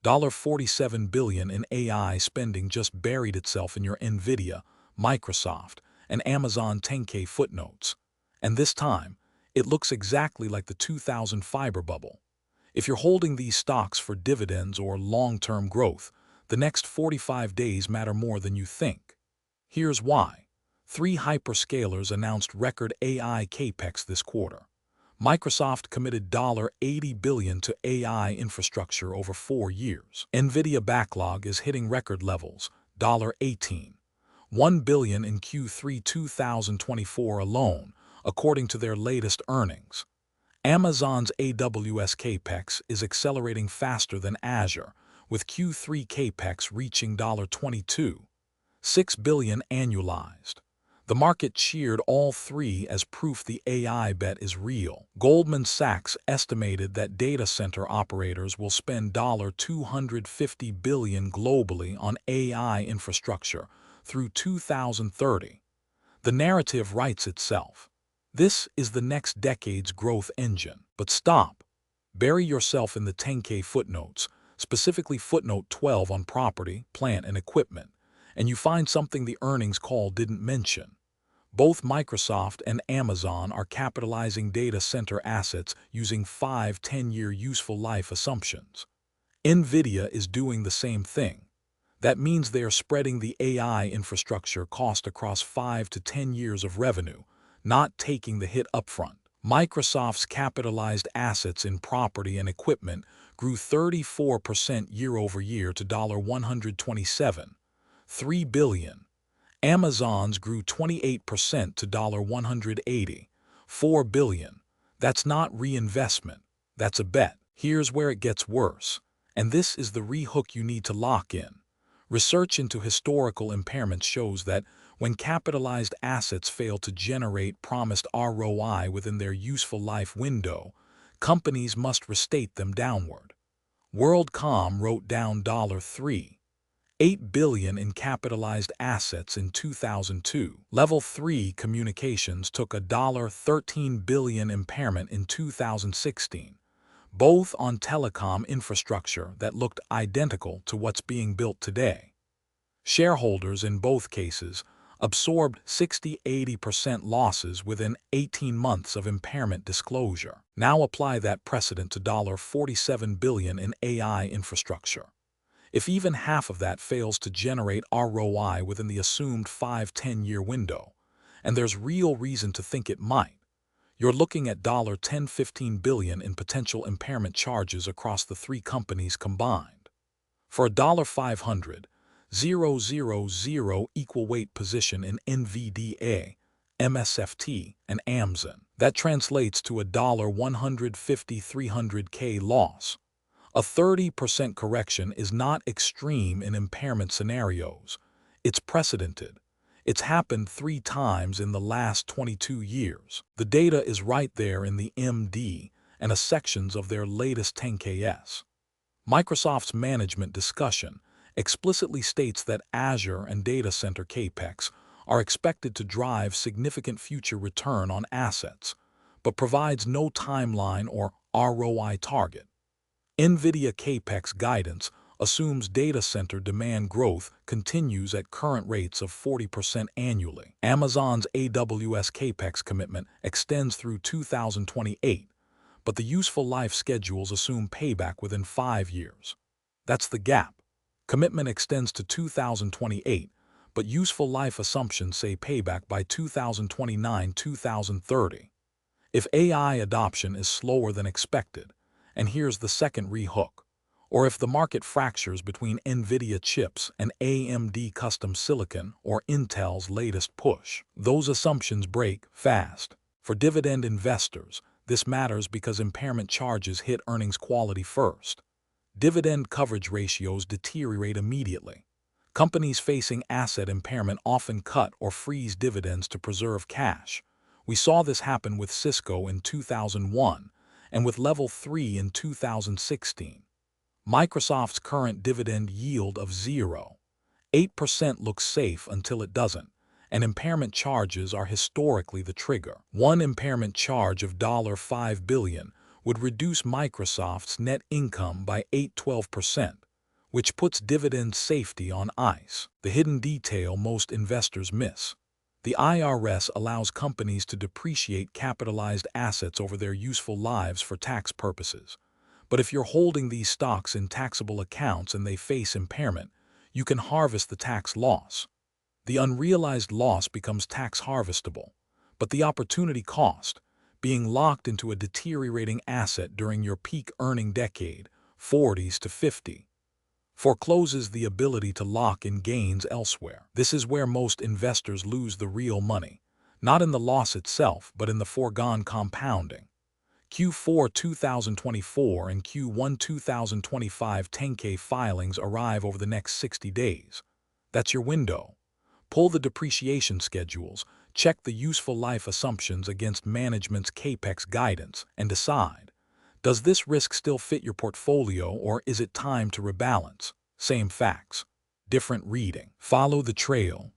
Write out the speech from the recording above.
$47 billion in AI spending just buried itself in your NVIDIA, Microsoft, and Amazon 10K footnotes. And this time, it looks exactly like the 2000 fiber bubble. If you're holding these stocks for dividends or long-term growth, the next 45 days matter more than you think. Here's why. 3 hyperscalers announced record AI Capex this quarter. Microsoft committed $80 billion to AI infrastructure over 4 years. NVIDIA backlog is hitting record levels, $1 billion in Q3 2024 alone, according to their latest earnings. Amazon's AWS Capex is accelerating faster than Azure, with Q3 Capex reaching $22.6 billion annualized. The market cheered all three as proof the AI bet is real. Goldman Sachs estimated that data center operators will spend $250 billion globally on AI infrastructure through 2030. The narrative writes itself. This is the next decade's growth engine. But stop. Bury yourself in the 10K footnotes, specifically footnote 12 on property, plant, and equipment, and you find something the earnings call didn't mention. Both Microsoft and Amazon are capitalizing data center assets using 5-10-year useful life assumptions. NVIDIA is doing the same thing. That means they are spreading the AI infrastructure cost across 5 to 10 years of revenue, not taking the hit upfront. Microsoft's capitalized assets in property and equipment grew 34% year-over-year to $127.3 billion. Amazon's grew 28% to $184 billion. That's not reinvestment, that's a bet. Here's where it gets worse, and this is the rehook you need to lock in. Research into historical impairments shows that when capitalized assets fail to generate promised ROI within their useful life window, companies must restate them downward. WorldCom wrote down $3.8 billion in capitalized assets in 2002. Level 3 Communications took a $13 billion impairment in 2016, both on telecom infrastructure that looked identical to what's being built today. Shareholders in both cases absorbed 60–80% losses within 18 months of impairment disclosure. Now apply that precedent to $47 billion in AI infrastructure. If even half of that fails to generate ROI within the assumed 5–10-year window, and there's real reason to think it might, you're looking at $10–15 billion in potential impairment charges across the three companies combined. For a $500,000 equal weight position in NVIDIA, MSFT, and Amazon, that translates to a $150–300K loss. A 30% correction is not extreme in impairment scenarios. It's precedented. It's happened 3 times in the last 22 years. The data is right there in the MD and sections of their latest 10Ks. Microsoft's management discussion explicitly states that Azure and data center Capex are expected to drive significant future return on assets, but provides no timeline or ROI target. NVIDIA Capex guidance assumes data center demand growth continues at current rates of 40% annually. Amazon's AWS Capex commitment extends through 2028, but the useful life schedules assume payback within 5 years. That's the gap. Commitment extends to 2028, but useful life assumptions say payback by 2029–2030. If AI adoption is slower than expected, and here's the second rehook, or if the market fractures between NVIDIA chips and AMD custom silicon or Intel's latest push, those assumptions break fast. For dividend investors, this matters because impairment charges hit earnings quality first. Dividend coverage ratios deteriorate immediately. Companies facing asset impairment often cut or freeze dividends to preserve cash. We saw this happen with Cisco in 2001 and with Level 3 in 2016. Microsoft's current dividend yield of 0.8% looks safe until it doesn't, and impairment charges are historically the trigger. One impairment charge of $5 billion would reduce Microsoft's net income by 8–12%, which puts dividend safety on ice. The hidden detail most investors miss. The IRS allows companies to depreciate capitalized assets over their useful lives for tax purposes. But if you're holding these stocks in taxable accounts and they face impairment, you can harvest the tax loss. The unrealized loss becomes tax harvestable, but the opportunity cost, being locked into a deteriorating asset during your peak earning decade, 40s to 50, forecloses the ability to lock in gains elsewhere. This is where most investors lose the real money, not in the loss itself, but in the foregone compounding. Q4 2024 and Q1 2025 10K filings arrive over the next 60 days. That's your window. Pull the depreciation schedules, check the useful life assumptions against management's Capex guidance, and decide, does this risk still fit your portfolio or is it time to rebalance? Same facts, different reading. Follow the trail.